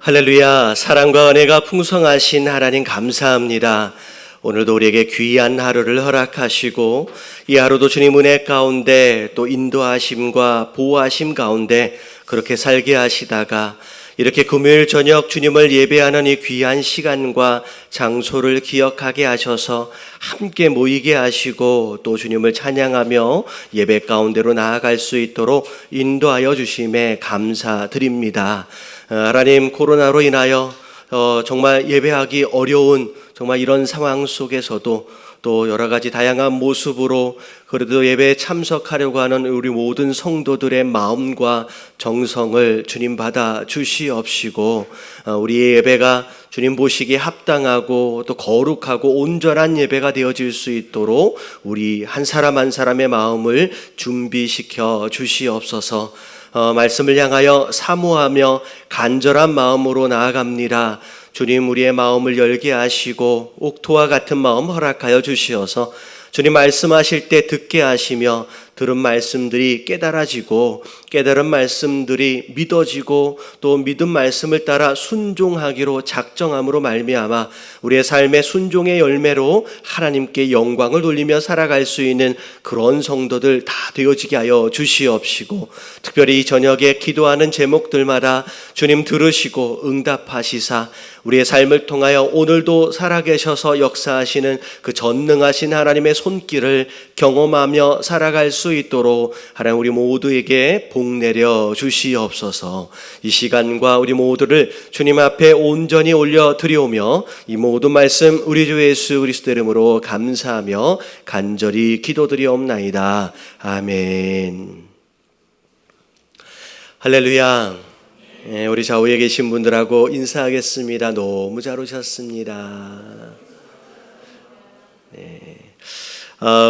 할렐루야. 사랑과 은혜가 풍성하신 하나님 감사합니다. 오늘도 우리에게 귀한 하루를 허락하시고 이 하루도 주님 은혜 가운데 또 인도하심과 보호하심 가운데 그렇게 살게 하시다가 이렇게 금요일 저녁 주님을 예배하는 이 귀한 시간과 장소를 기억하게 하셔서 함께 모이게 하시고 또 주님을 찬양하며 예배 가운데로 나아갈 수 있도록 인도하여 주심에 감사드립니다. 하나님, 코로나로 인하여 정말 예배하기 어려운 정말 이런 상황 속에서도 또 여러 가지 다양한 모습으로 그래도 예배에 참석하려고 하는 우리 모든 성도들의 마음과 정성을 주님 받아 주시옵시고 우리의 예배가 주님 보시기에 합당하고 또 거룩하고 온전한 예배가 되어질 수 있도록 우리 한 사람 한 사람의 마음을 준비시켜 주시옵소서. 말씀을 향하여 사모하며 간절한 마음으로 나아갑니다. 주님, 우리의 마음을 열게 하시고 옥토와 같은 마음 허락하여 주시어서 주님 말씀하실 때 듣게 하시며 들은 말씀들이 깨달아지고 깨달은 말씀들이 믿어지고 또 믿은 말씀을 따라 순종하기로 작정함으로 말미암아 우리의 삶의 순종의 열매로 하나님께 영광을 돌리며 살아갈 수 있는 그런 성도들 다 되어지게 하여 주시옵시고 특별히 이 저녁에 기도하는 제목들마다 주님 들으시고 응답하시사 우리의 삶을 통하여 오늘도 살아계셔서 역사하시는 그 전능하신 하나님의 손길을 경험하며 살아갈 수 있도록 하나님 우리 모두에게 복 내려 주시옵소서. 이 시간과 우리 모두를 주님 앞에 온전히 올려드리오며 이 모든 말씀 우리 주 예수 그리스도 이름으로 감사하며 간절히 기도드리옵나이다. 아멘. 할렐루야. 우리 좌우에 계신 분들하고 인사하겠습니다. 너무 잘 오셨습니다. 네.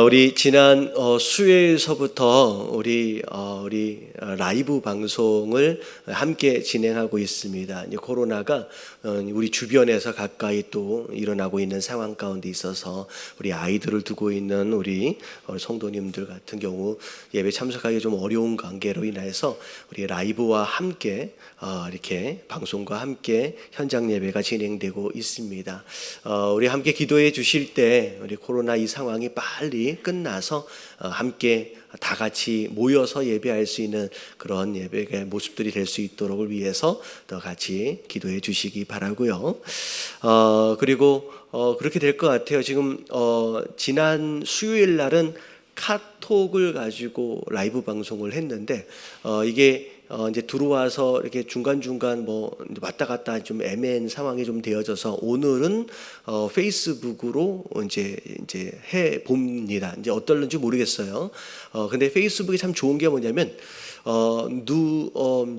우리 지난 수요일서부터 우리 라이브 방송을 함께 진행하고 있습니다. 이제 코로나가 우리 주변에서 가까이 또 일어나고 있는 상황 가운데 있어서 우리 아이들을 두고 있는 우리 성도님들 같은 경우 예배 참석하기 좀 어려운 관계로 인해서 우리 라이브와 함께 이렇게 방송과 함께 현장 예배가 진행되고 있습니다. 우리 함께 기도해 주실 때 우리 코로나 이 상황이 빨리 끝나서 함께 다 같이 모여서 예배할 수 있는 그런 예배의 모습들이 될 수 있도록을 위해서 더 같이 기도해 주시기 바라고요. 그리고 그렇게 될 것 같아요. 지금 지난 수요일 날은 카톡을 가지고 라이브 방송을 했는데 이게 이제 들어와서 이렇게 중간중간 뭐 왔다 갔다 좀 애매한 상황이 좀 되어져서 오늘은 페이스북으로 이제 해 봅니다. 이제 어떨는지 모르겠어요. 근데 페이스북이 참 좋은 게 뭐냐면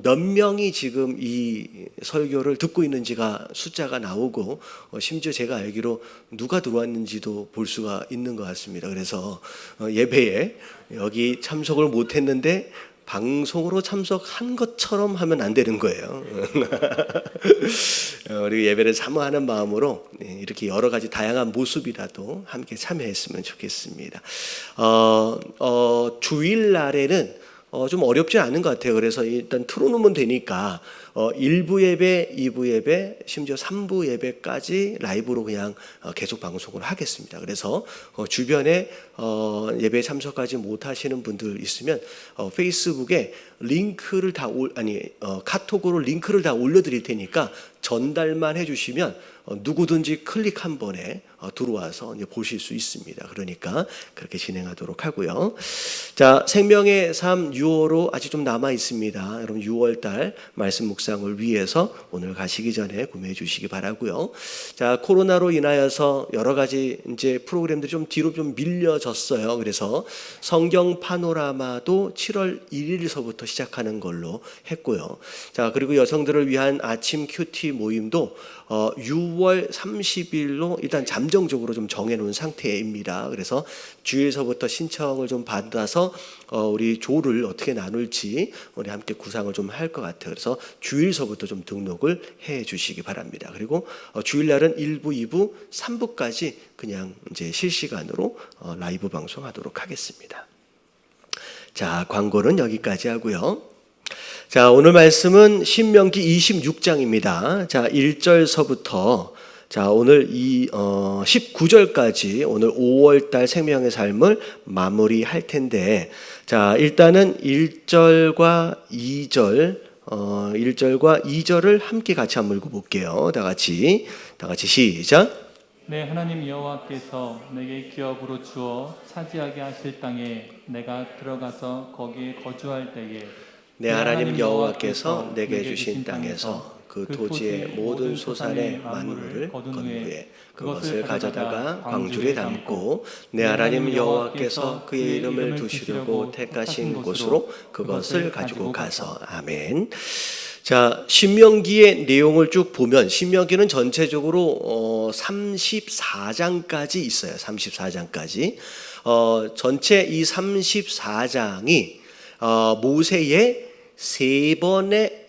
몇 명이 지금 이 설교를 듣고 있는지가 숫자가 나오고 심지어 제가 알기로 누가 들어왔는지도 볼 수가 있는 것 같습니다. 그래서 예배에 여기 참석을 못했는데 방송으로 참석한 것처럼 하면 안 되는 거예요. 우리 예배를 사모하는 마음으로 이렇게 여러 가지 다양한 모습이라도 함께 참여했으면 좋겠습니다. 주일날에는 좀 어렵지 않은 것 같아요. 그래서 일단 틀어놓으면 되니까 1부 예배, 2부 예배, 심지어 3부 예배까지 라이브로 그냥 계속 방송을 하겠습니다. 그래서 주변에 예배에 참석하지 못하시는 분들 있으면 페이스북에 링크를 카톡으로 링크를 다 올려드릴 테니까 전달만 해주시면 누구든지 클릭 한 번에 들어와서 이제 보실 수 있습니다. 그러니까 그렇게 진행하도록 하고요. 자, 생명의 삶 6월호 아직 좀 남아 있습니다. 여러분 6월달 말씀 묵상을 위해서 오늘 가시기 전에 구매해 주시기 바라고요. 자, 코로나로 인하여서 여러 가지 이제 프로그램들이 좀 뒤로 좀 밀려졌어요. 그래서 성경 파노라마도 7월 1일서부터 시작하는 걸로 했고요. 자, 그리고 여성들을 위한 아침 큐티 모임도 6월 30일로 일단 잠정적으로 좀 정해놓은 상태입니다. 그래서 주일서부터 신청을 좀 받아서 우리 조를 어떻게 나눌지 우리 함께 구상을 좀 할 것 같아요. 그래서 주일서부터 좀 등록을 해 주시기 바랍니다. 그리고 주일날은 1부, 2부, 3부까지 그냥 이제 실시간으로 라이브 방송하도록 하겠습니다. 자, 광고는 여기까지 하고요. 자, 오늘 말씀은 신명기 26장입니다. 자, 1절서부터 자, 오늘 19절까지 오늘 5월달 생명의 삶을 마무리할 텐데, 자, 일단은 1절과 2절, 1절과 2절을 함께 같이 한번 읽어볼게요. 다 같이 시작. 내 하나님 여호와께서 내게 기업으로 주어 차지하게 하실 땅에 내가 들어가서 거기에 거주할 때에 내 하나님 여호와께서 내게 주신 땅에서 그 토지의 모든 소산의 만물을 거둔 후에 그것을 가져다가 광주리에 담고 내 하나님 여호와께서 그의 이름을 두시려고 택하신 곳으로 그것을 가지고 가서. 아멘. 자, 신명기의 내용을 쭉 보면 신명기는 전체적으로 34장까지 있어요. 34장까지. 전체 이 34장이 모세의 세 번의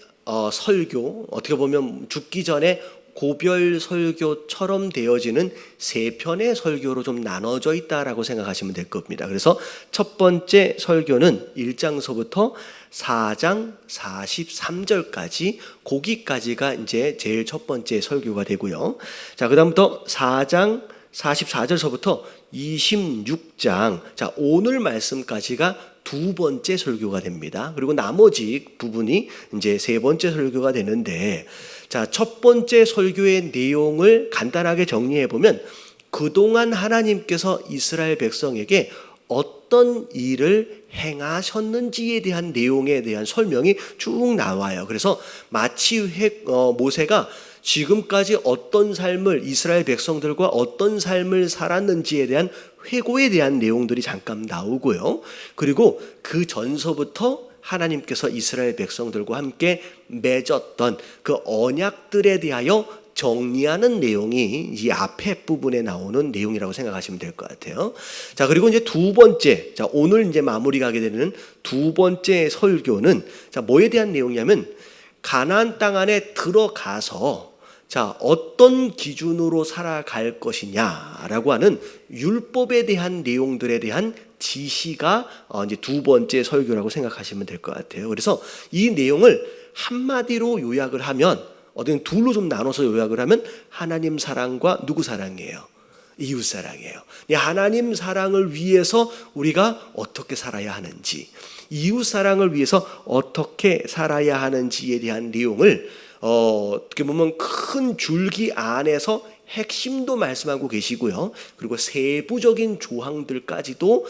설교, 어떻게 보면 죽기 전에 고별 설교처럼 되어지는 세 편의 설교로 좀 나눠져 있다라고 생각하시면 될 겁니다. 그래서 첫 번째 설교는 1장서부터 4장 43절까지 거기까지가 이제 제일 첫 번째 설교가 되고요. 자, 그다음부터 4장 44절서부터 26장, 자, 오늘 말씀까지가 두 번째 설교가 됩니다. 그리고 나머지 부분이 이제 세 번째 설교가 되는데, 자, 첫 번째 설교의 내용을 간단하게 정리해 보면 그동안 하나님께서 이스라엘 백성에게 어떤 일을 행하셨는지에 대한 내용에 대한 설명이 쭉 나와요. 그래서 마치 모세가 지금까지 어떤 삶을 이스라엘 백성들과 어떤 삶을 살았는지에 대한 회고에 대한 내용들이 잠깐 나오고요. 그리고 그 전서부터 하나님께서 이스라엘 백성들과 함께 맺었던 그 언약들에 대하여 정리하는 내용이 이 앞에 부분에 나오는 내용이라고 생각하시면 될 것 같아요. 자, 그리고 이제 두 번째, 자, 오늘 이제 마무리가 하게 되는 두 번째 설교는 자, 뭐에 대한 내용이냐면 가나안 땅 안에 들어가서 자, 어떤 기준으로 살아갈 것이냐라고 하는 율법에 대한 내용들에 대한 지시가 이제 두 번째 설교라고 생각하시면 될 것 같아요. 그래서 이 내용을 한마디로 요약을 하면, 어떤 둘로 좀 나눠서 요약을 하면 하나님 사랑과 누구 사랑이에요? 이웃 사랑이에요. 하나님 사랑을 위해서 우리가 어떻게 살아야 하는지, 이웃 사랑을 위해서 어떻게 살아야 하는지에 대한 내용을 어떻게 보면 큰 줄기 안에서 핵심도 말씀하고 계시고요. 그리고 세부적인 조항들까지도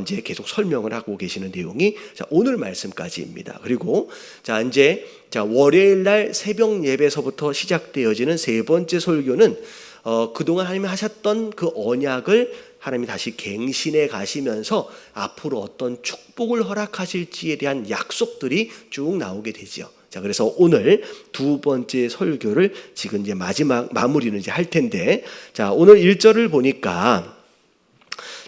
이제 계속 설명을 하고 계시는 내용이 자, 오늘 말씀까지입니다. 그리고 자, 이제 자, 월요일 날 새벽 예배서부터 시작되어지는 세 번째 설교는 그동안 하나님이 하셨던 그 언약을 하나님이 다시 갱신해 가시면서 앞으로 어떤 축복을 허락하실지에 대한 약속들이 쭉 나오게 되죠. 자, 그래서 오늘 두 번째 설교를 지금 이제 마지막 마무리는 이제 할 텐데, 자, 오늘 1절을 보니까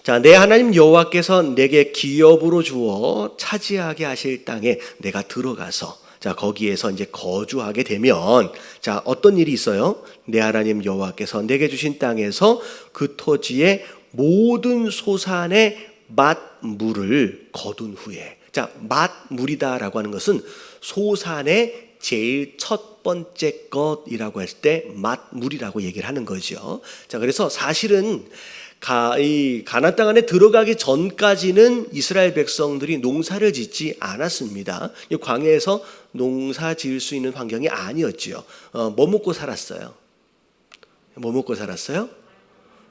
자, 내 하나님 여호와께서 내게 기업으로 주어 차지하게 하실 땅에 내가 들어가서 자, 거기에서 이제 거주하게 되면 자, 어떤 일이 있어요? 내 하나님 여호와께서 내게 주신 땅에서 그 토지의 모든 소산의 맛물을 거둔 후에, 자, 맛물이다라고 하는 것은 소산의 제일 첫 번째 것이라고 했을 때 맛물이라고 얘기를 하는 거죠. 자, 그래서 사실은 이 가나안 땅 안에 들어가기 전까지는 이스라엘 백성들이 농사를 짓지 않았습니다. 광야에서 농사 지을 수 있는 환경이 아니었지요. 뭐 먹고 살았어요? 뭐 먹고 살았어요?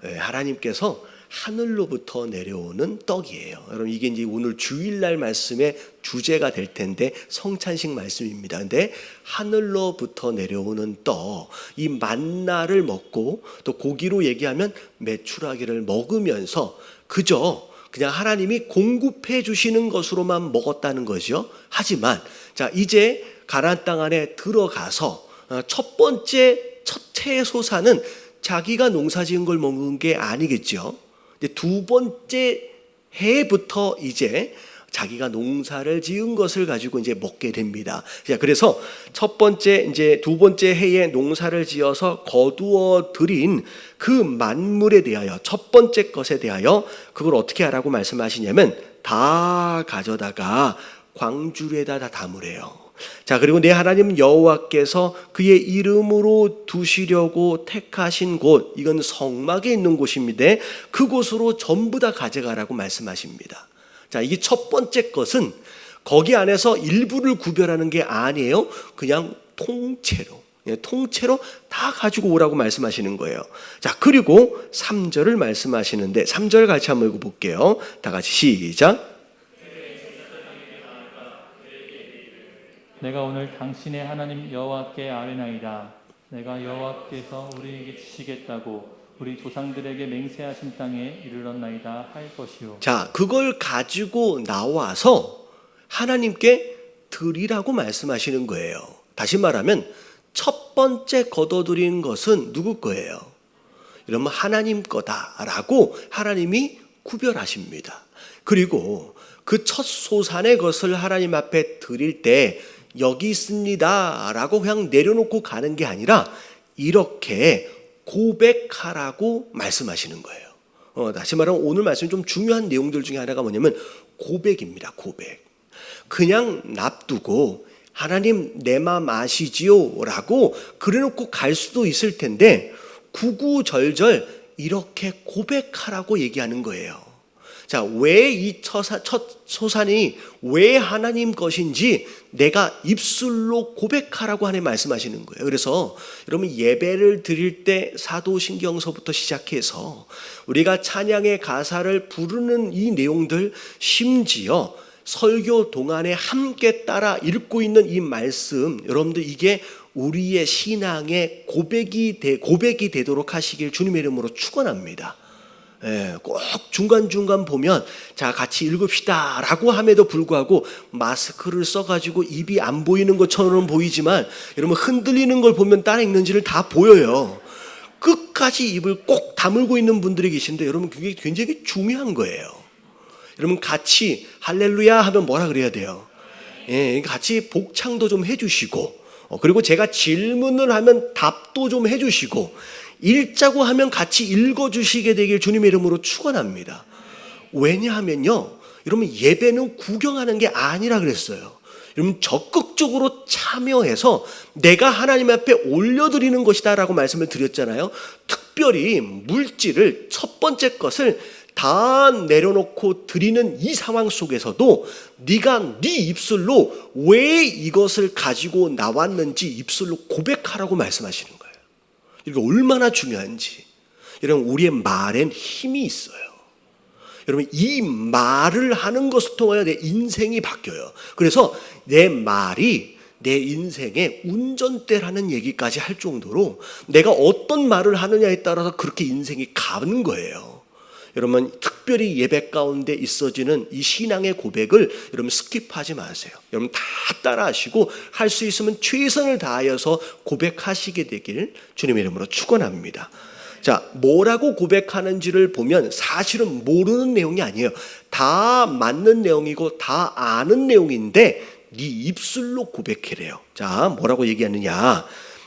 네, 하나님께서 하늘로부터 내려오는 떡이에요. 여러분, 이게 이제 오늘 주일날 말씀의 주제가 될 텐데 성찬식 말씀입니다. 근데 하늘로부터 내려오는 떡, 이 만나를 먹고 또 고기로 얘기하면 메추라기를 먹으면서 그냥 하나님이 공급해 주시는 것으로만 먹었다는 거죠. 하지만 자, 이제 가나안 땅 안에 들어가서 첫 번째 첫 채소사는 자기가 농사 지은 걸 먹은 게 아니겠죠. 두 번째 해부터 이제 자기가 농사를 지은 것을 가지고 이제 먹게 됩니다. 그래서 첫 번째 이제 두 번째 해에 농사를 지어서 거두어 들인 그 만물에 대하여, 첫 번째 것에 대하여 그걸 어떻게 하라고 말씀하시냐면 다 가져다가 광주리에다 다 담으래요. 자, 그리고 내 하나님 여호와께서 그의 이름으로 두시려고 택하신 곳, 이건 성막에 있는 곳입니다. 그곳으로 전부 다 가져가라고 말씀하십니다. 자, 이게 첫 번째 것은 거기 안에서 일부를 구별하는 게 아니에요. 그냥 통째로 다 가지고 오라고 말씀하시는 거예요. 자, 그리고 3절을 말씀하시는데 3절 같이 한번 읽어볼게요. 다 같이 시작. 내가 오늘 당신의 하나님 여호와께 아뢰나이다. 내가 여호와께서 우리에게 주시겠다고 우리 조상들에게 맹세하신 땅에 이르렀나이다 할 것이요. 자, 그걸 가지고 나와서 하나님께 드리라고 말씀하시는 거예요. 다시 말하면 첫 번째 거둬들인 것은 누구 거예요? 이러면 하나님 거다라고 하나님이 구별하십니다. 그리고 그 첫 소산의 것을 하나님 앞에 드릴 때 여기 있습니다 라고 그냥 내려놓고 가는 게 아니라 이렇게 고백하라고 말씀하시는 거예요. 다시 말하면 오늘 말씀 좀 중요한 내용들 중에 하나가 뭐냐면 고백입니다. 고백. 그냥 납두고 하나님 내 맘 아시지요 라고 그래놓고 갈 수도 있을 텐데 구구절절 이렇게 고백하라고 얘기하는 거예요. 자, 왜 이 첫 소산이 왜 하나님 것인지 내가 입술로 고백하라고 하나님 말씀하시는 거예요. 그래서 여러분 예배를 드릴 때 사도신경서부터 시작해서 우리가 찬양의 가사를 부르는 이 내용들, 심지어 설교 동안에 함께 따라 읽고 있는 이 말씀, 여러분들 이게 우리의 신앙의 고백이 되도록 하시길 주님의 이름으로 축원합니다. 꼭 중간중간 보면 자 같이 읽읍시다 라고 함에도 불구하고 마스크를 써가지고 입이 안 보이는 것처럼 보이지만 여러분 흔들리는 걸 보면 따라 읽는지를 다 보여요. 끝까지 입을 꼭 다물고 있는 분들이 계신데 여러분 그게 굉장히 중요한 거예요. 여러분 같이 할렐루야 하면 뭐라 그래야 돼요? 같이 복창도 좀 해주시고 그리고 제가 질문을 하면 답도 좀 해주시고 읽자고 하면 같이 읽어주시게 되길 주님의 이름으로 축원합니다. 왜냐하면요, 여러분 예배는 구경하는 게 아니라 그랬어요. 여러분 적극적으로 참여해서 내가 하나님 앞에 올려드리는 것이다라고 말씀을 드렸잖아요. 특별히 물질을 첫 번째 것을 다 내려놓고 드리는 이 상황 속에서도 네가 네 입술로 왜 이것을 가지고 나왔는지 입술로 고백하라고 말씀하시는 거예요. 이게 얼마나 중요한지. 여러분 우리의 말엔 힘이 있어요. 여러분 이 말을 하는 것을 통하여 내 인생이 바뀌어요. 그래서 내 말이 내 인생의 운전대라는 얘기까지 할 정도로 내가 어떤 말을 하느냐에 따라서 그렇게 인생이 가는 거예요. 여러분 특별히 예배 가운데 있어지는 이 신앙의 고백을 여러분 스킵하지 마세요. 여러분 다 따라하시고 할 수 있으면 최선을 다하여서 고백하시게 되길 주님의 이름으로 축원합니다. 자, 뭐라고 고백하는지를 보면 사실은 모르는 내용이 아니에요. 다 맞는 내용이고 다 아는 내용인데 네 입술로 고백해래요. 자, 뭐라고 얘기하느냐?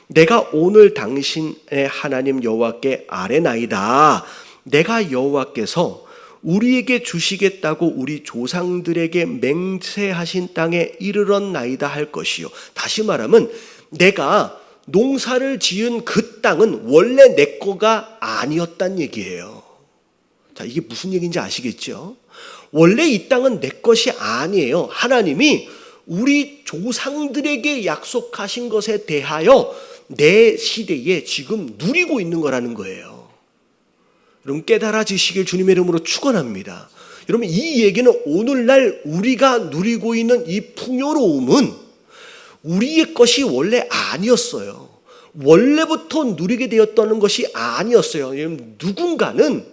내가 오늘 당신의 하나님 여호와께 아뢰나이다. 내가 여호와께서 우리에게 주시겠다고 우리 조상들에게 맹세하신 땅에 이르렀나이다 할 것이요. 다시 말하면 내가 농사를 지은 그 땅은 원래 내 거가 아니었단 얘기예요. 자, 이게 무슨 얘기인지 아시겠죠? 원래 이 땅은 내 것이 아니에요. 하나님이 우리 조상들에게 약속하신 것에 대하여 내 시대에 지금 누리고 있는 거라는 거예요. 여러분 깨달아지시길 주님의 이름으로 축원합니다. 여러분 이 얘기는 오늘날 우리가 누리고 있는 이 풍요로움은 우리의 것이 원래 아니었어요. 원래부터 누리게 되었다는 것이 아니었어요. 누군가는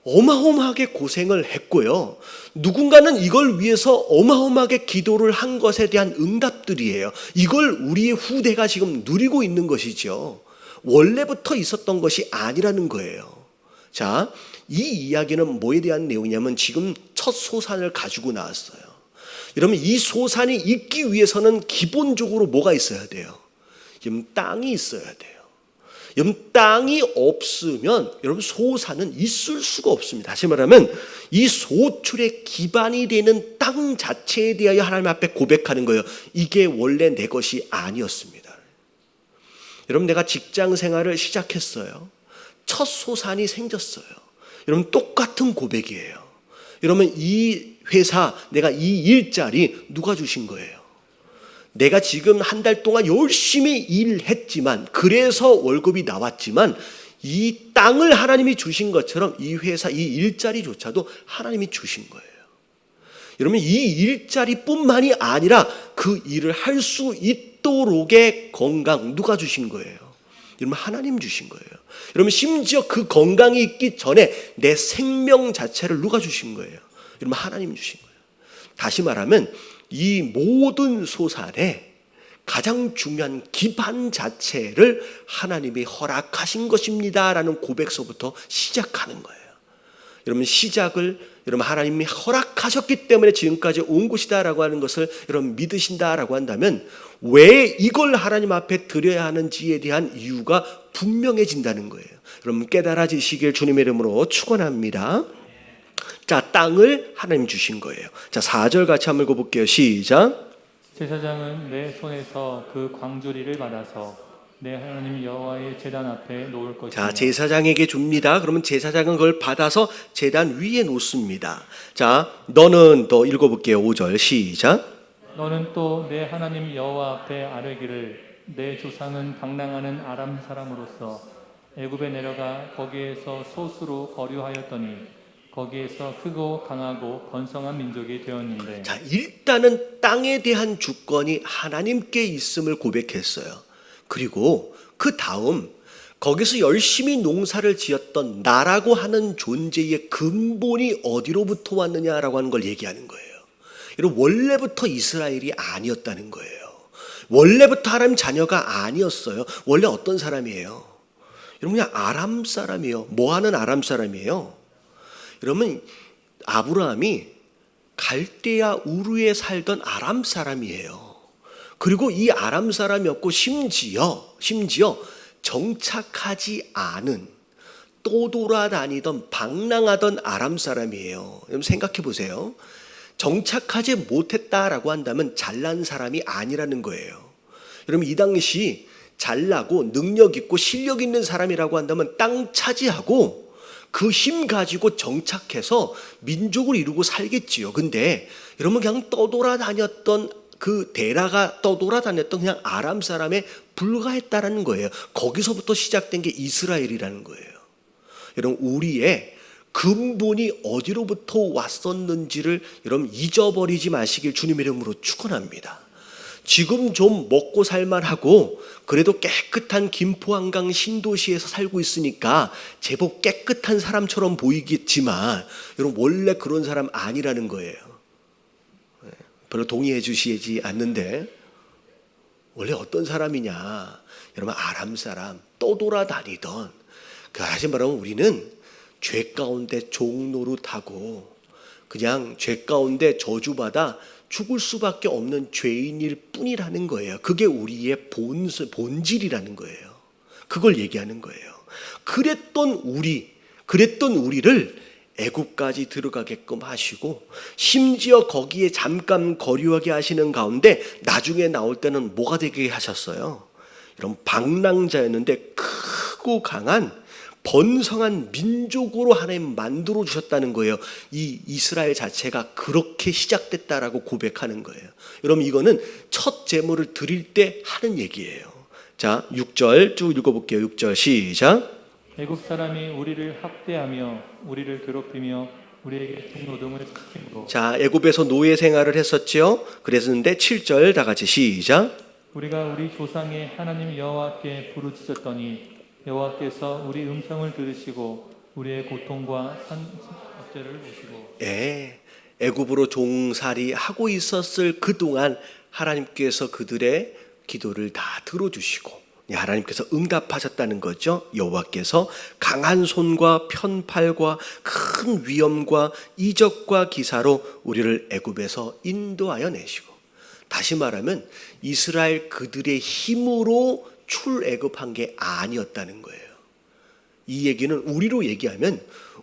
어마어마하게 고생을 했고요. 누군가는 이걸 위해서 어마어마하게 기도를 한 것에 대한 응답들이에요. 이걸 우리의 후대가 지금 누리고 있는 것이죠. 원래부터 있었던 것이 아니라는 거예요. 자, 이 이야기는 뭐에 대한 내용이냐면 지금 첫 소산을 가지고 나왔어요. 여러분 이 소산이 있기 위해서는 기본적으로 뭐가 있어야 돼요? 지금 땅이 있어야 돼요. 여러분 땅이 없으면 여러분 소산은 있을 수가 없습니다. 다시 말하면 이 소출의 기반이 되는 땅 자체에 대하여 하나님 앞에 고백하는 거예요. 이게 원래 내 것이 아니었습니다. 여러분 내가 직장 생활을 시작했어요. 첫 소산이 생겼어요. 여러분 똑같은 고백이에요. 여러분 이 회사 내가 이 일자리 누가 주신 거예요? 내가 지금 한 달 동안 열심히 일했지만 그래서 월급이 나왔지만 이 땅을 하나님이 주신 것처럼 이 회사 이 일자리조차도 하나님이 주신 거예요. 여러분 이 일자리뿐만이 아니라 그 일을 할 수 있도록의 건강 누가 주신 거예요? 여러분 하나님 주신 거예요. 여러분 심지어 그 건강이 있기 전에 내 생명 자체를 누가 주신 거예요? 여러분 하나님 주신 거예요. 다시 말하면 이 모든 소산에 가장 중요한 기반 자체를 하나님이 허락하신 것입니다라는 고백서부터 시작하는 거예요. 여러분 시작을 여러분 하나님이 허락하셨기 때문에 지금까지 온 것이다라고 하는 것을 여러분 믿으신다라고 한다면 왜 이걸 하나님 앞에 드려야 하는지에 대한 이유가 분명해진다는 거예요. 여러분 깨달아지시길 주님의 이름으로 축원합니다. 자, 땅을 하나님 주신 거예요. 자, 4절 같이 한번 읽어볼게요. 시작. 제사장은 내 손에서 그 광주리를 받아서 내 하나님 여호와의 제단 앞에 놓을 것이며. 자, 제사장에게 줍니다. 그러면 제사장은 그걸 받아서 제단 위에 놓습니다. 자, 너는 더 읽어볼게요. 5절 시작. 너는 또 내 하나님 여호와 앞에 아뢰기를 내 조상은 방랑하는 아람 사람으로서 애굽에 내려가 거기에서 소수로 거류하였더니 거기에서 크고 강하고 번성한 민족이 되었는데. 자, 일단은 땅에 대한 주권이 하나님께 있음을 고백했어요. 그리고 그 다음 거기서 열심히 농사를 지었던 나라고 하는 존재의 근본이 어디로부터 왔느냐라고 하는 걸 얘기하는 거예요. 여러분 원래부터 이스라엘이 아니었다는 거예요. 원래부터 하나님 자녀가 아니었어요. 원래 어떤 사람이에요? 여러분 그냥 아람 사람이에요. 뭐 하는 아람 사람이에요? 여러분 아브라함이 갈대아 우르에 살던 아람 사람이에요. 그리고 이 아람 사람이었고 심지어 정착하지 않은 떠돌아다니던 방랑하던 아람 사람이에요. 여러분 생각해 보세요. 정착하지 못했다라고 한다면 잘난 사람이 아니라는 거예요. 여러분 이 당시 잘나고 능력 있고 실력 있는 사람이라고 한다면 땅 차지하고 그 힘 가지고 정착해서 민족을 이루고 살겠지요. 근데 여러분 그냥 떠돌아다녔던 그 데라가 떠돌아다녔던 그냥 아람 사람에 불과했다라는 거예요. 거기서부터 시작된 게 이스라엘이라는 거예요. 여러분 우리의 근본이 어디로부터 왔었는지를 여러분 잊어버리지 마시길 주님의 이름으로 축원합니다. 지금 좀 먹고 살만하고 그래도 깨끗한 김포 한강 신도시에서 살고 있으니까 제법 깨끗한 사람처럼 보이겠지만 여러분 원래 그런 사람 아니라는 거예요. 별로 동의해 주시지 않는데 원래 어떤 사람이냐? 여러분 아람 사람 떠돌아다니던 다시 말하면 우리는 죄 가운데 종노릇하고 그냥 죄 가운데 저주받아 죽을 수밖에 없는 죄인일 뿐이라는 거예요. 그게 우리의 본질이라는 거예요. 그걸 얘기하는 거예요. 그랬던 우리를 애굽까지 들어가게끔 하시고 심지어 거기에 잠깐 거류하게 하시는 가운데 나중에 나올 때는 뭐가 되게 하셨어요? 이런 방랑자였는데 크고 강한 번성한 민족으로 하나님 만들어 주셨다는 거예요. 이 이스라엘 자체가 그렇게 시작됐다라고 고백하는 거예요. 여러분 이거는 첫 제물을 드릴 때 하는 얘기예요. 자, 6절 쭉 읽어볼게요. 6절 시작. 애굽 사람이 우리를 학대하며 우리를 괴롭히며 우리에게 종노동을 시키므로. 자, 애굽에서 노예 생활을 했었죠. 그랬는데 7절 다 같이 시작. 우리가 우리 조상의 하나님 여호와께 부르짖었더니 여호와께서 우리 음성을 들으시고 우리의 고통과 산업죄를 보시고. 예, 애굽으로 종살이 하고 있었을 그동안 하나님께서 그들의 기도를 다 들어주시고 하나님께서 응답하셨다는 거죠. 여호와께서 강한 손과 편팔과 큰 위엄과 이적과 기사로 우리를 애굽에서 인도하여 내시고, 다시 말하면 이스라엘 그들의 힘으로 출애굽한 게 아니었다는 거예요. 이 얘기는 우리로 얘기하면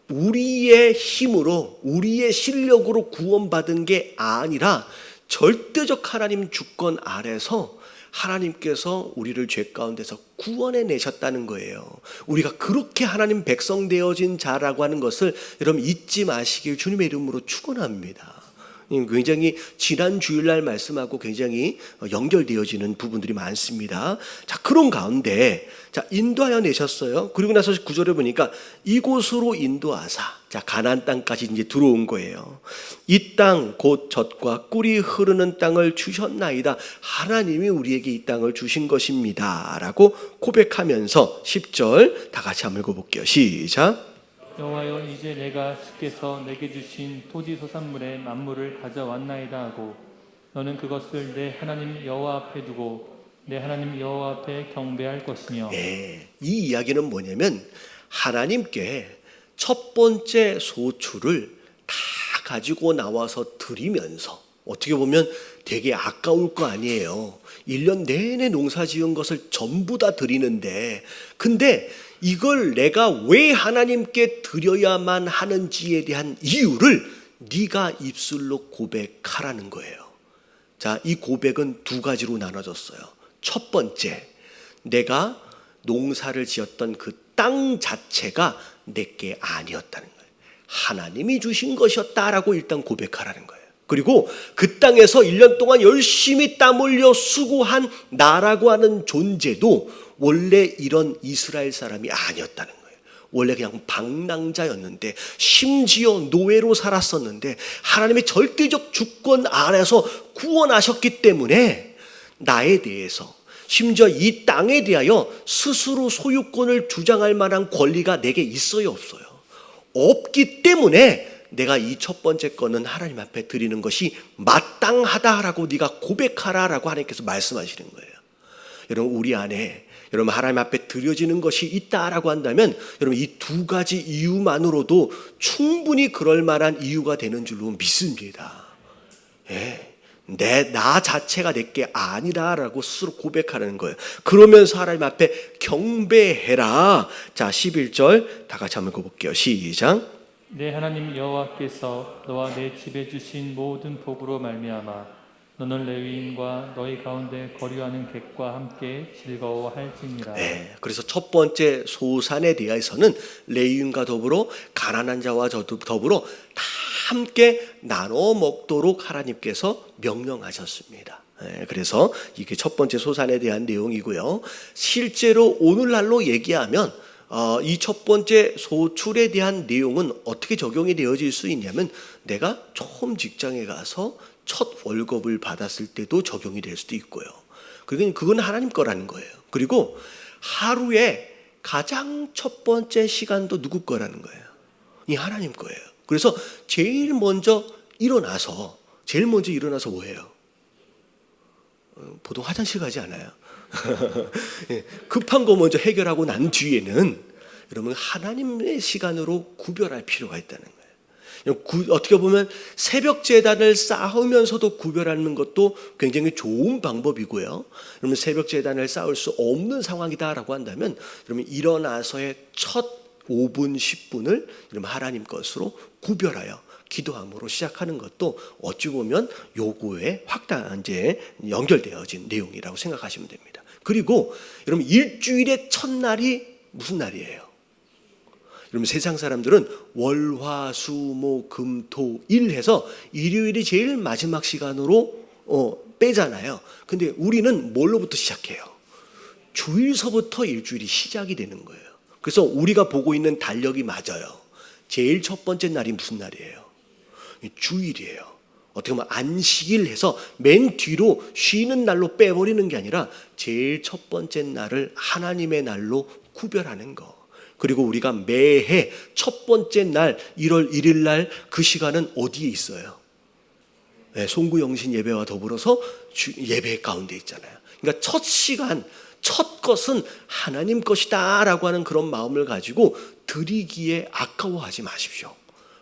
우리의 힘으로 우리의 실력으로 구원받은 게 아니라 절대적 하나님 주권 아래서 하나님께서 우리를 죄 가운데서 구원해 내셨다는 거예요. 우리가 그렇게 하나님 백성 되어진 자라고 하는 것을 여러분 잊지 마시길 주님의 이름으로 축원합니다. 굉장히 지난 주일날 말씀하고 굉장히 연결되어지는 부분들이 많습니다. 자, 그런 가운데 자, 인도하여 내셨어요. 그리고 나서 9절에 보니까 이곳으로 인도하사, 자, 가나안 땅까지 이제 들어온 거예요. 이 땅 곧 젖과 꿀이 흐르는 땅을 주셨나이다. 하나님이 우리에게 이 땅을 주신 것입니다라고 고백하면서 10절 다 같이 한번 읽어볼게요. 시작. 여호와여, 이제 내가 주께서 내게 주신 토지 소산물의 만물을 가져왔나이다 하고 너는 그것을 내 하나님 여호와 앞에 두고 내 하나님 여호와 앞에 경배할 것이며. 네, 이 이야기는 뭐냐면 하나님께 첫 번째 소출을 다 가지고 나와서 드리면서 어떻게 보면 되게 아까울 거 아니에요. 1년 내내 농사 지은 것을 전부 다 드리는데, 근데 이걸 내가 왜 하나님께 드려야만 하는지에 대한 이유를 네가 입술로 고백하라는 거예요. 자, 이 고백은 두 가지로 나눠졌어요. 첫 번째, 내가 농사를 지었던 그 땅 자체가 내게 아니었다는 거예요. 하나님이 주신 것이었다라고 일단 고백하라는 거예요. 그리고 그 땅에서 1년 동안 열심히 땀 흘려 수고한 나라고 하는 존재도 원래 이런 이스라엘 사람이 아니었다는 거예요. 원래 그냥 방랑자였는데, 심지어 노예로 살았었는데 하나님의 절대적 주권 아래서 구원하셨기 때문에 나에 대해서, 심지어 이 땅에 대하여 스스로 소유권을 주장할 만한 권리가 내게 있어요, 없어요? 없기 때문에 내가 이 첫 번째 거는 하나님 앞에 드리는 것이 마땅하다라고 네가 고백하라라고 하나님께서 말씀하시는 거예요. 여러분, 우리 안에 여러분 하나님 앞에 드려지는 것이 있다라고 한다면 여러분 이 두 가지 이유만으로도 충분히 그럴 만한 이유가 되는 줄로 믿습니다. 예. 나 자체가 내게 아니라라고 스스로 고백하는 거예요. 그러면서 하나님 앞에 경배해라. 자, 11절 다 같이 한번 읽어볼게요. 시작. 내 하나님 여호와께서 너와 내 집에 주신 모든 복으로 말미암아 너는 레위인과 너희 가운데 거류하는 객과 함께 즐거워할지니라. 네, 그래서 첫 번째 소산에 대해서는 레위인과 더불어 가난한 자와 더불어 다 함께 나눠 먹도록 하나님께서 명령하셨습니다. 네, 그래서 이게 첫 번째 소산에 대한 내용이고요. 실제로 오늘날로 얘기하면 이 첫 번째 소출에 대한 내용은 어떻게 적용이 되어질 수 있냐면 내가 처음 직장에 가서 첫 월급을 받았을 때도 적용이 될 수도 있고요. 그건 하나님 거라는 거예요. 그리고 하루에 가장 첫 번째 시간도 누구 거라는 거예요? 이 하나님 거예요. 그래서 제일 먼저 일어나서 뭐예요? 보통 화장실 가지 않아요? 급한 거 먼저 해결하고 난 뒤에는 여러분 하나님의 시간으로 구별할 필요가 있다는 거예요. 어떻게 보면 새벽 제단을 쌓으면서도 구별하는 것도 굉장히 좋은 방법이고요. 여러분 새벽 제단을 쌓을 수 없는 상황이다라고 한다면 여러분 일어나서의 첫 5분 10분을 여러분 하나님 것으로 구별하여 기도함으로 시작하는 것도 어찌 보면 요구에 이제 연결되어진 내용이라고 생각하시면 됩니다. 그리고 여러분 일주일의 첫날이 무슨 날이에요? 여러분 세상 사람들은 월, 화, 수, 목, 금, 토, 일 해서 일요일이 제일 마지막 시간으로 빼잖아요. 근데 우리는 뭘로부터 시작해요? 주일서부터 일주일이 시작이 되는 거예요. 그래서 우리가 보고 있는 달력이 맞아요. 제일 첫 번째 날이 무슨 날이에요? 주일이에요. 어떻게 보면 안식일 해서 맨 뒤로 쉬는 날로 빼버리는 게 아니라 제일 첫 번째 날을 하나님의 날로 구별하는 거. 그리고 우리가 매해 첫 번째 날 1월 1일 날 그 시간은 어디에 있어요? 네, 송구영신 예배와 더불어서 예배 가운데 있잖아요. 그러니까 첫 시간, 첫 것은 하나님 것이다 라고 하는 그런 마음을 가지고 드리기에 아까워하지 마십시오.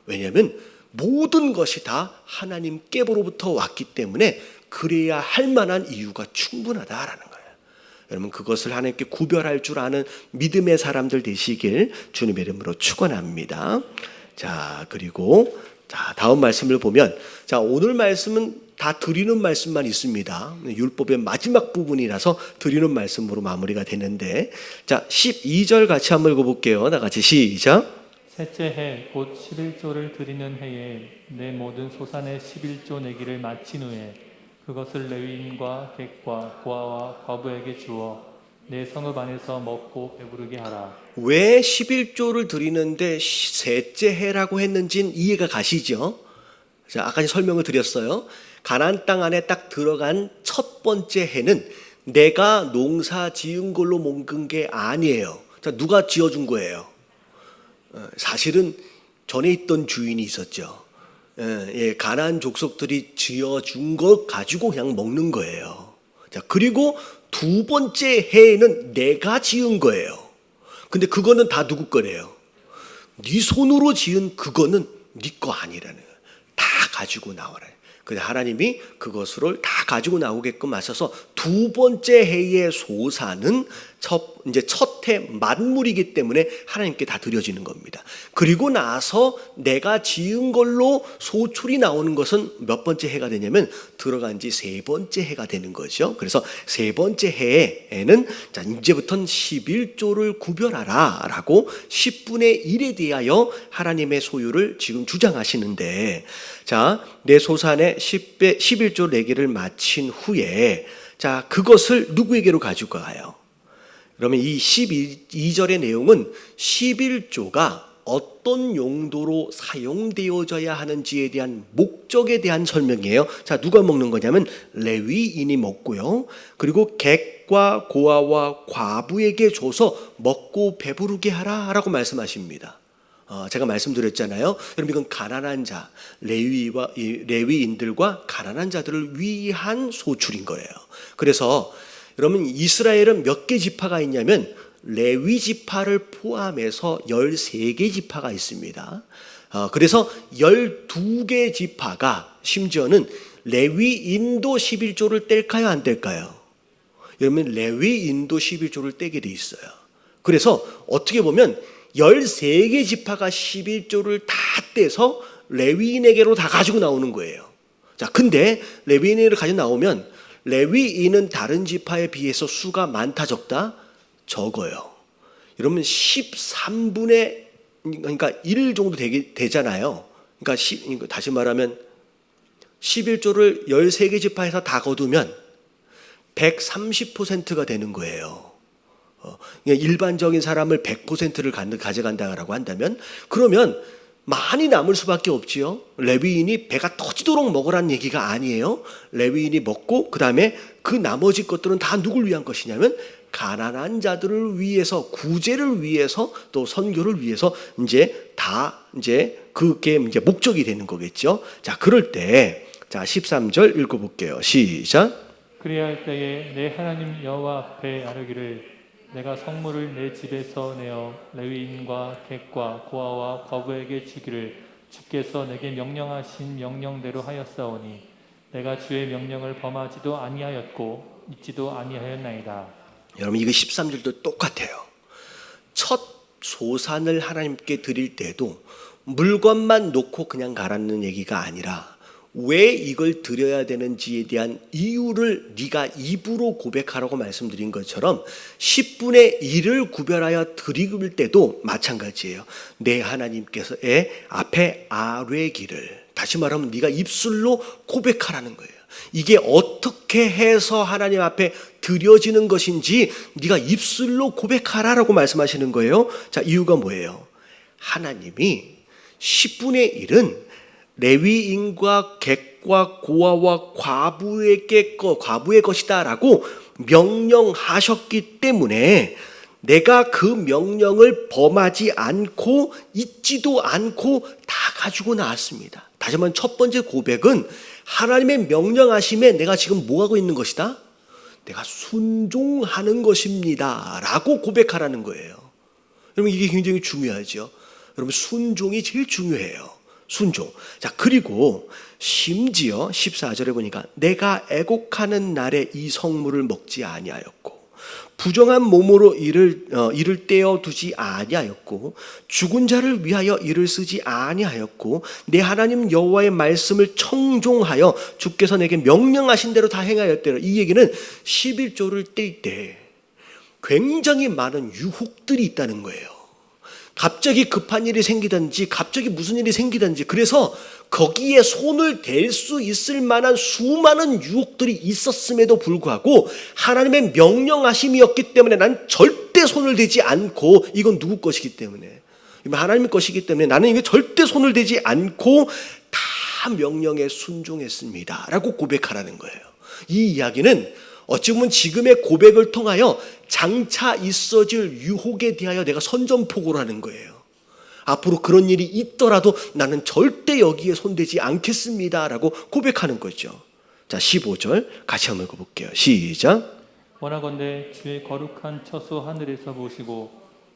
왜냐하면 모든 것이 다 하나님께로부터 왔기 때문에 그래야 할 만한 이유가 충분하다라는 거예요. 여러분 그것을 하나님께 구별할 줄 아는 믿음의 사람들 되시길 주님의 이름으로 축원합니다. 자, 그리고 자, 다음 말씀을 보면 자, 오늘 말씀은 다 드리는 말씀만 있습니다. 율법의 마지막 부분이라서 드리는 말씀으로 마무리가 되는데 자, 12절 같이 한번 읽어볼게요. 다 같이 시작. 셋째 해 곧 11조를 드리는 해에 내 모든 소산의 11조 내기를 마친 후에 그것을 레위인과 객과 고아와 과부에게 주어 내 성읍 안에서 먹고 배부르게 하라. 왜 11조를 드리는데 셋째 해라고 했는지는 이해가 가시죠? 자, 아까 설명을 드렸어요. 가나안 땅 안에 딱 들어간 첫 번째 해는 내가 농사 지은 걸로 먹은 게 아니에요. 자, 누가 지어준 거예요? 사실은 전에 있던 주인이 있었죠. 가나안 족속들이 지어준 것 가지고 그냥 먹는 거예요. 자, 그리고 두 번째 해에는 내가 지은 거예요. 근데 그거는 다 누구 거래요? 네 손으로 지은 그거는 네 거 아니라는 거예요. 다 가지고 나와라. 그래서 하나님이 그것을 다 가지고 나오게끔 하셔서 두 번째 해의 소산은 첫 해 만물이기 때문에 하나님께 다 드려지는 겁니다. 그리고 나서 내가 지은 걸로 소출이 나오는 것은 몇 번째 해가 되냐면 들어간 지 세 번째 해가 되는 거죠. 그래서 세 번째 해에는 자, 이제부터는 11조를 구별하라 라고 10분의 1에 대하여 하나님의 소유를 지금 주장하시는데 자, 내 소산의 11조 내기를 마친 후에 자, 그것을 누구에게로 가지고 가요? 그러면 이 12절의 내용은 11조가 어떤 용도로 사용되어져야 하는지에 대한 목적에 대한 설명이에요. 자, 누가 먹는 거냐면 레위인이 먹고요. 그리고 객과 고아와 과부에게 줘서 먹고 배부르게 하라라고 말씀하십니다. 제가 말씀드렸잖아요. 여러분 이건 가난한 자, 레위인들과 가난한 자들을 위한 소출인 거예요. 그래서 여러분 이스라엘은 몇 개 지파가 있냐면 레위 지파를 포함해서 13개 지파가 있습니다. 그래서 12개 지파가 심지어는 레위인도 11조를 뗄까요 안 뗄까요? 여러분 레위인도 11조를 떼게 돼 있어요. 그래서 어떻게 보면 13개 지파가 11조를 다 떼서 레위인에게로 다 가지고 나오는 거예요. 자, 근데 레위인을 가지고 나오면 레위인은 다른 지파에 비해서 수가 많다 적다? 적어요. 여러분 13분의 그러니까 1 정도 되잖아요. 그러니까 다시 말하면 11조를 13개 지파에서 다 거두면 130%가 되는 거예요. 일반적인 사람을 100%를 가져간다고 한다면 그러면 많이 남을 수밖에 없지요. 레위인이 배가 터지도록 먹으라는 얘기가 아니에요. 레위인이 먹고 그 다음에 그 나머지 것들은 다 누굴 위한 것이냐면 가난한 자들을 위해서 구제를 위해서 또 선교를 위해서 그게 목적이 되는 거겠죠. 자, 그럴 때 자 13절 읽어볼게요. 시작. 그리할 때에 내 하나님 여호와 앞에 아뢰기를 내가 성물을 내 집에서 내어 레위인과 객과 고아와 과부에게 주기를 주께서 내게 명령하신 명령대로 하였사오니 내가 주의 명령을 범하지도 아니하였고 잊지도 아니하였나이다. 여러분 이거 13절도 똑같아요. 첫 소산을 하나님께 드릴 때도 물건만 놓고 그냥 가라는 얘기가 아니라 왜 이걸 드려야 되는지에 대한 이유를 네가 입으로 고백하라고 말씀드린 것처럼 10분의 1을 구별하여 드릴 때도 마찬가지예요. 내 하나님께서의 앞에 아뢰기를 다시 말하면 네가 입술로 고백하라는 거예요. 이게 어떻게 해서 하나님 앞에 드려지는 것인지 네가 입술로 고백하라라고 말씀하시는 거예요. 자, 이유가 뭐예요? 하나님이 10분의 1은 레위인과 객과 고아와 과부의 것이다라고 명령하셨기 때문에 내가 그 명령을 범하지 않고 잊지도 않고 다 가지고 나왔습니다. 다시 한번 첫 번째 고백은 하나님의 명령하심에 내가 지금 뭐 하고 있는 것이다? 내가 순종하는 것입니다 라고 고백하라는 거예요. 여러분 이게 굉장히 중요하죠. 여러분 순종이 제일 중요해요. 순종. 자, 그리고 심지어 14절에 보니까 내가 애곡하는 날에 이 성물을 먹지 아니하였고 부정한 몸으로 이를 떼어 두지 아니하였고 죽은 자를 위하여 이를 쓰지 아니하였고 내 하나님 여호와의 말씀을 청종하여 주께서 내게 명령하신 대로 다 행하였더라. 이 얘기는 11조를 뗄 때 굉장히 많은 유혹들이 있다는 거예요. 갑자기 급한 일이 생기든지 갑자기 무슨 일이 생기든지, 그래서 거기에 손을 댈 수 있을 만한 수많은 유혹들이 있었음에도 불구하고 하나님의 명령하심이었기 때문에 난 절대 손을 대지 않고, 이건 누구 것이기 때문에, 하나님의 것이기 때문에 나는 이게 절대 손을 대지 않고 다 명령에 순종했습니다 라고 고백하라는 거예요. 이 이야기는 어찌 보면 지금의 고백을 통하여 장차 있어질 유혹에 대하여 내가 선전포고를 하는 거예요. 앞으로 그런 일이 있더라도 나는 절대 여기에 손대지 않겠습니다 라고 고백하는 거죠. 자, 15절 같이 한번 읽어볼게요. 시작. 원하건대 주의 거룩한 처소 하늘에서 보시고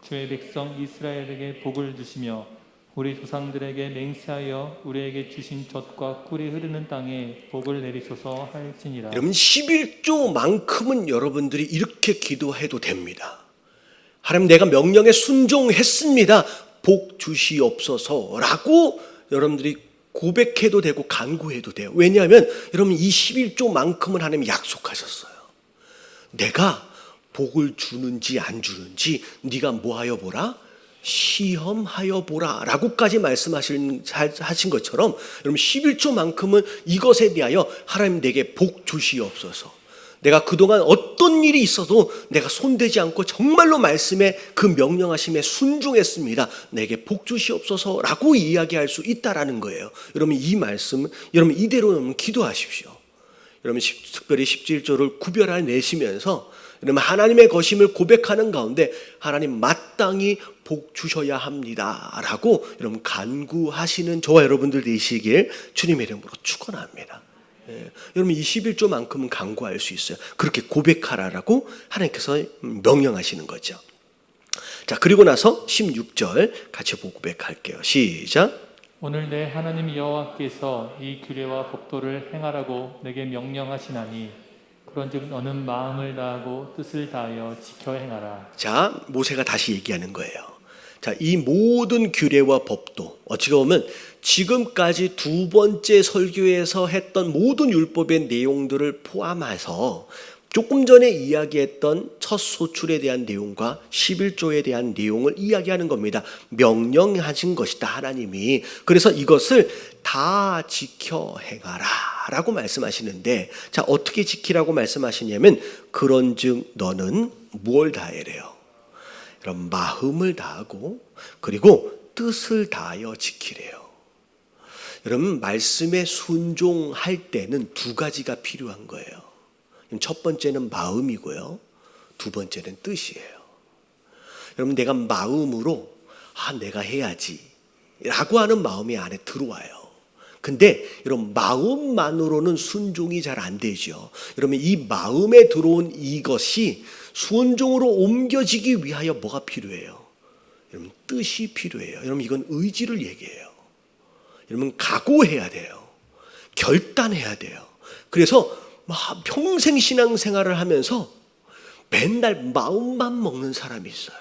주의 백성 이스라엘에게 복을 주시며 우리 조상들에게 맹세하여 우리에게 주신 젖과 꿀이 흐르는 땅에 복을 내리소서 할지니라. 여러분 11조만큼은 여러분들이 이렇게 기도해도 됩니다. 하나님, 내가 명령에 순종했습니다, 복 주시옵소서라고 여러분들이 고백해도 되고 간구해도 돼요. 왜냐하면 여러분 이 11조만큼은 하나님이 약속하셨어요. 내가 복을 주는지 안 주는지 네가 뭐하여 보라? 시험하여 보라 라고까지 말씀하신 것처럼 여러분 11조만큼은 이것에 대하여 하나님 내게 복 주시옵소서, 내가 그동안 어떤 일이 있어도 내가 손대지 않고 정말로 말씀에 그 명령하심에 순종했습니다, 내게 복 주시옵소서 라고 이야기할 수 있다라는 거예요. 여러분 이 말씀 여러분 이대로 여러분 기도하십시오. 여러분 특별히 17조를 구별해내시면서 여러분 하나님의 것임을 고백하는 가운데 하나님 마땅히 복 주셔야 합니다 라고 여러분 간구하시는 저와 여러분들 되시길 주님의 이름으로 축원합니다. 여러분 이 11조만큼은 간구할 수 있어요. 그렇게 고백하라라고 하나님께서 명령하시는 거죠. 자, 그리고 나서 16절 같이 고백할게요. 시작. 오늘 내 하나님 여호와께서 이 규례와 법도를 행하라고 내게 명령하시나니 그런즉 너는 마음을 다하고 뜻을 다하여 지켜 행하라. 자, 모세가 다시 얘기하는 거예요. 자, 이 모든 규례와 법도 어찌 보면 지금까지 두 번째 설교에서 했던 모든 율법의 내용들을 포함해서 조금 전에 이야기했던 첫 소출에 대한 내용과 11조에 대한 내용을 이야기하는 겁니다. 명령하신 것이다 하나님이. 그래서 이것을 다 지켜 행하라 라고 말씀하시는데, 자, 어떻게 지키라고 말씀하시냐면 그런즉 너는 무엇을 다해래요? 그럼 마음을 다하고 그리고 뜻을 다하여 지키래요. 여러분 말씀에 순종할 때는 두 가지가 필요한 거예요. 첫 번째는 마음이고요, 두 번째는 뜻이에요. 여러분 내가 마음으로 내가 해야지 라고 하는 마음이 안에 들어와요. 근데 여러분 마음만으로는 순종이 잘 안 되죠. 여러분 이 마음에 들어온 이것이 순종으로 옮겨지기 위하여 뭐가 필요해요? 여러분 뜻이 필요해요. 여러분 이건 의지를 얘기해요. 여러분 각오해야 돼요. 결단해야 돼요. 그래서 평생 신앙생활을 하면서 맨날 마음만 먹는 사람이 있어요.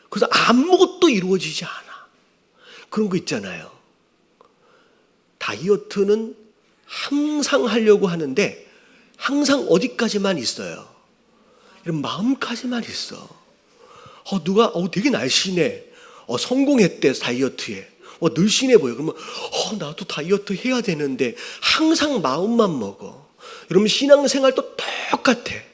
그래서 아무것도 이루어지지 않아. 그런 거 있잖아요. 다이어트는 항상 하려고 하는데 항상 어디까지만 있어요? 이런 마음까지만 있어. 누가 되게 날씬해, 성공했대 다이어트에, 늘씬해 보여. 그러면 나도 다이어트 해야 되는데 항상 마음만 먹어. 여러분 신앙생활도 똑같아.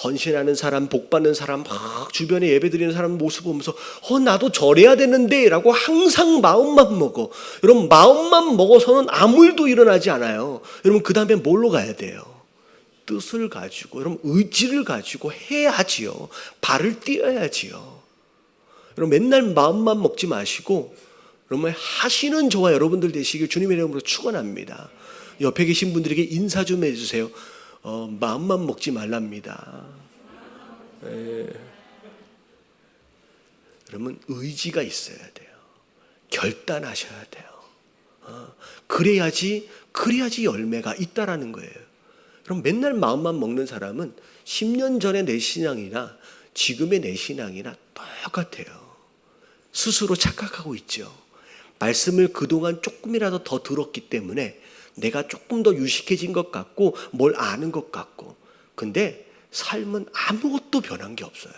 헌신하는 사람, 복받는 사람, 막 주변에 예배드리는 사람 모습 보면서 나도 저래야 되는데 라고 항상 마음만 먹어. 여러분 마음만 먹어서는 아무 일도 일어나지 않아요. 여러분 그 다음에 뭘로 가야 돼요? 뜻을 가지고, 여러분 의지를 가지고 해야지요. 발을 띄어야지요. 여러분 맨날 마음만 먹지 마시고 여러분 하시는 저와 여러분들 되시길 주님의 이름으로 축원합니다. 옆에 계신 분들에게 인사 좀 해주세요. 마음만 먹지 말랍니다. 여러분 의지가 있어야 돼요. 결단하셔야 돼요. 그래야지 열매가 있다라는 거예요. 그럼 맨날 마음만 먹는 사람은 10년 전에 내 신앙이나 지금의 내 신앙이나 똑같아요. 스스로 착각하고 있죠. 말씀을 그동안 조금이라도 더 들었기 때문에 내가 조금 더 유식해진 것 같고 뭘 아는 것 같고, 근데 삶은 아무것도 변한 게 없어요.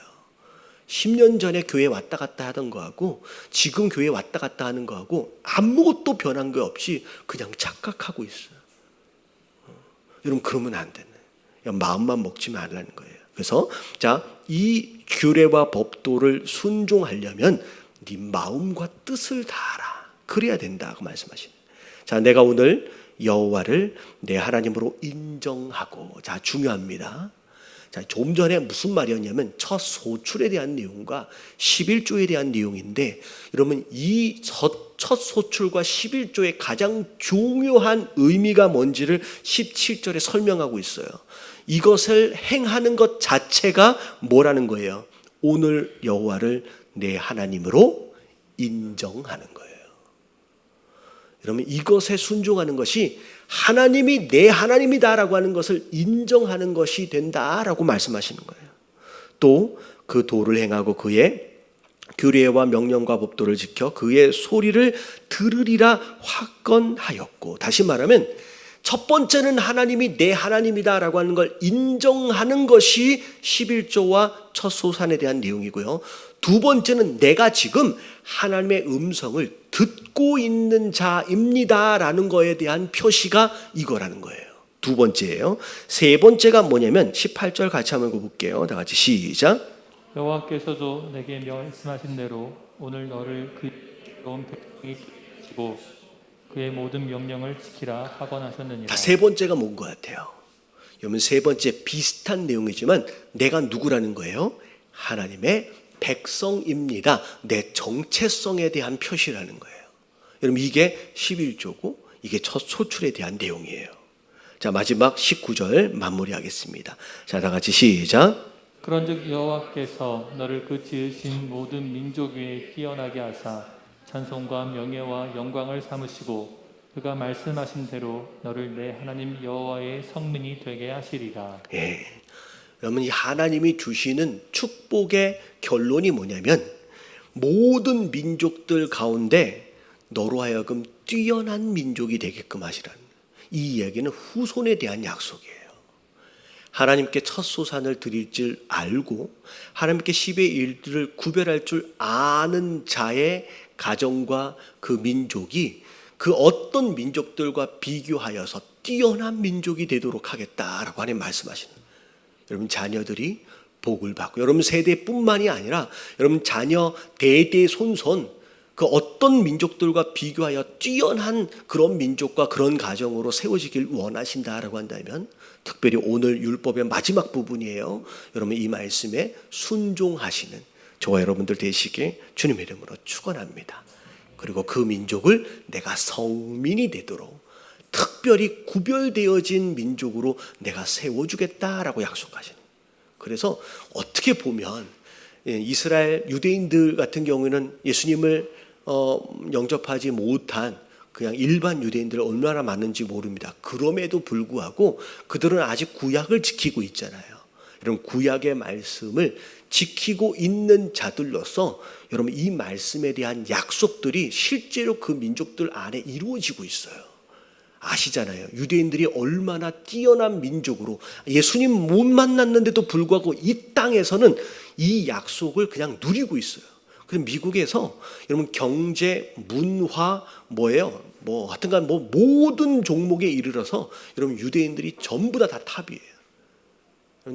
10년 전에 교회 왔다 갔다 하던 거하고 지금 교회 왔다 갔다 하는 거하고 아무것도 변한 게 없이 그냥 착각하고 있어요. 여러분, 그러면 안 되네. 마음만 먹지 말라는 거예요. 그래서 이 규례와 법도를 순종하려면 네 마음과 뜻을 다하라. 그래야 된다고 말씀하시네요. 내가 오늘 여호와를 내 하나님으로 인정하고, 중요합니다. 좀 전에 무슨 말이었냐면 첫 소출에 대한 내용과 11조에 대한 내용인데, 여러분 이 첫 소출과 11조의 가장 중요한 의미가 뭔지를 17절에 설명하고 있어요. 이것을 행하는 것 자체가 뭐라는 거예요? 오늘 여호와를 내 하나님으로 인정하는 거예요. 여러분, 이것에 순종하는 것이 하나님이 내 하나님이다라고 하는 것을 인정하는 것이 된다라고 말씀하시는 거예요. 또 그 도를 행하고 그의 규례와 명령과 법도를 지켜 그의 소리를 들으리라 확건하였고, 다시 말하면 첫 번째는 하나님이 내 하나님이다라고 하는 걸 인정하는 것이 11조와 첫 소산에 대한 내용이고요. 두 번째는 내가 지금 하나님의 음성을 듣고 있는 자입니다라는 거에 대한 표시가 이거라는 거예요. 두 번째예요. 세 번째가 뭐냐면 18절 같이 한번 읽어볼게요. 다 같이 시작. 여호와께서도 내게 말씀하신 대로 오늘 너를 그 온 백성이 지고 그의 모든 명령을 지키라 확언하셨느니라. 세 번째가 뭔 것 같아요? 여러분, 세 번째 비슷한 내용이지만 내가 누구라는 거예요? 하나님의 백성입니다. 내 정체성에 대한 표시라는 거예요. 여러분, 이게 11조고 이게 첫 소출에 대한 내용이에요. 마지막 19절 마무리하겠습니다. 다 같이 시작. 그런즉 여호와께서 너를 그 지으신 모든 민족 위에 뛰어나게 하사 찬송과 명예와 영광을 삼으시고 그가 말씀하신 대로 너를 내 하나님 여호와의 성민이 되게 하시리라. 여러분, 이 하나님이 주시는 축복의 결론이 뭐냐면 모든 민족들 가운데 너로 하여금 뛰어난 민족이 되게끔 하시라는, 이 이야기는 후손에 대한 약속이에요. 하나님께 첫 소산을 드릴 줄 알고 하나님께 10의 1을 구별할 줄 아는 자의 가정과 그 민족이 그 어떤 민족들과 비교하여서 뛰어난 민족이 되도록 하겠다라고 하나님 말씀하시는, 여러분 자녀들이 복을 받고, 여러분 세대뿐만이 아니라 여러분 자녀 대대손손 그 어떤 민족들과 비교하여 뛰어난 그런 민족과 그런 가정으로 세워지길 원하신다라고 한다면, 특별히 오늘 율법의 마지막 부분이에요. 여러분 이 말씀에 순종하시는 저와 여러분들 되시길 주님의 이름으로 축원합니다. 그리고 그 민족을 내가 성민이 되도록 특별히 구별되어진 민족으로 내가 세워주겠다라고 약속하시는. 그래서 어떻게 보면 이스라엘 유대인들 같은 경우에는 예수님을 영접하지 못한 그냥 일반 유대인들 얼마나 많은지 모릅니다. 그럼에도 불구하고 그들은 아직 구약을 지키고 있잖아요. 이런 구약의 말씀을 지키고 있는 자들로서 여러분 이 말씀에 대한 약속들이 실제로 그 민족들 안에 이루어지고 있어요. 아시잖아요. 유대인들이 얼마나 뛰어난 민족으로 예수님 못 만났는데도 불구하고 이 땅에서는 이 약속을 그냥 누리고 있어요. 그래서 미국에서 여러분 경제, 문화, 하여튼간 모든 종목에 이르러서 여러분 유대인들이 전부 다 탑이에요.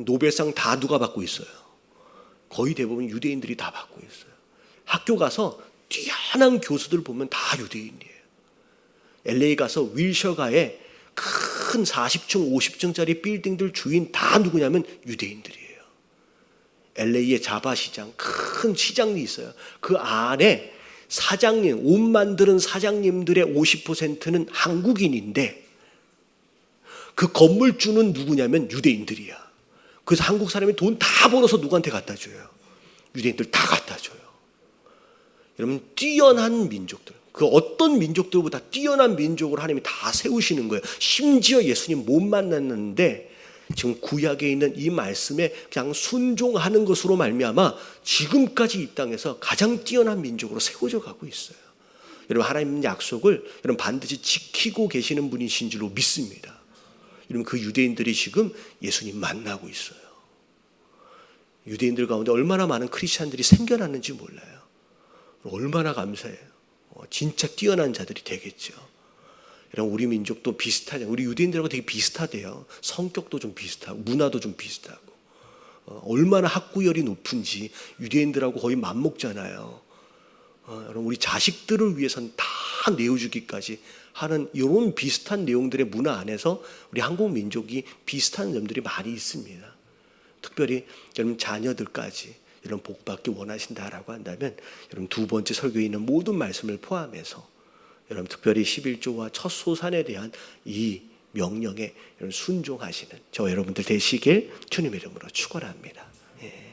노벨상 다 누가 받고 있어요? 거의 대부분 유대인들이 다 받고 있어요. 학교 가서 뛰어난 교수들 보면 다 유대인이에요. LA 가서 윌셔가에 큰 40층, 50층짜리 빌딩들 주인 다 누구냐면 유대인들이에요. LA의 자바 시장, 큰 시장이 있어요. 그 안에 사장님, 옷 만드는 사장님들의 50%는 한국인인데 그 건물주는 누구냐면 유대인들이야. 그래서 한국 사람이 돈 다 벌어서 누구한테 갖다 줘요? 유대인들 다 갖다 줘요. 여러분 뛰어난 민족들, 그 어떤 민족들보다 뛰어난 민족으로 하나님이 다 세우시는 거예요. 심지어 예수님 못 만났는데 지금 구약에 있는 이 말씀에 그냥 순종하는 것으로 말미암아 지금까지 이 땅에서 가장 뛰어난 민족으로 세워져 가고 있어요. 여러분, 하나님 약속을 여러분 반드시 지키고 계시는 분이신 줄로 믿습니다. 여러분, 그 유대인들이 지금 예수님 만나고 있어요. 유대인들 가운데 얼마나 많은 크리스찬들이 생겨났는지 몰라요. 얼마나 감사해요. 진짜 뛰어난 자들이 되겠죠. 여러분, 우리 민족도 비슷하죠. 우리 유대인들하고 되게 비슷하대요. 성격도 좀 비슷하고 문화도 좀 비슷하고 얼마나 학구열이 높은지 유대인들하고 거의 맞먹잖아요. 여러분, 우리 자식들을 위해서는 다 내어주기까지 하는 이런 비슷한 내용들의 문화 안에서 우리 한국 민족이 비슷한 점들이 많이 있습니다. 특별히 여러분 자녀들까지 이런 복받기 원하신다라고 한다면 여러분 두 번째 설교에 있는 모든 말씀을 포함해서 여러분 특별히 11조와 첫 소산에 대한 이 명령에 여러분 순종하시는 저 여러분들 되시길 주님의 이름으로 축원합니다. 예.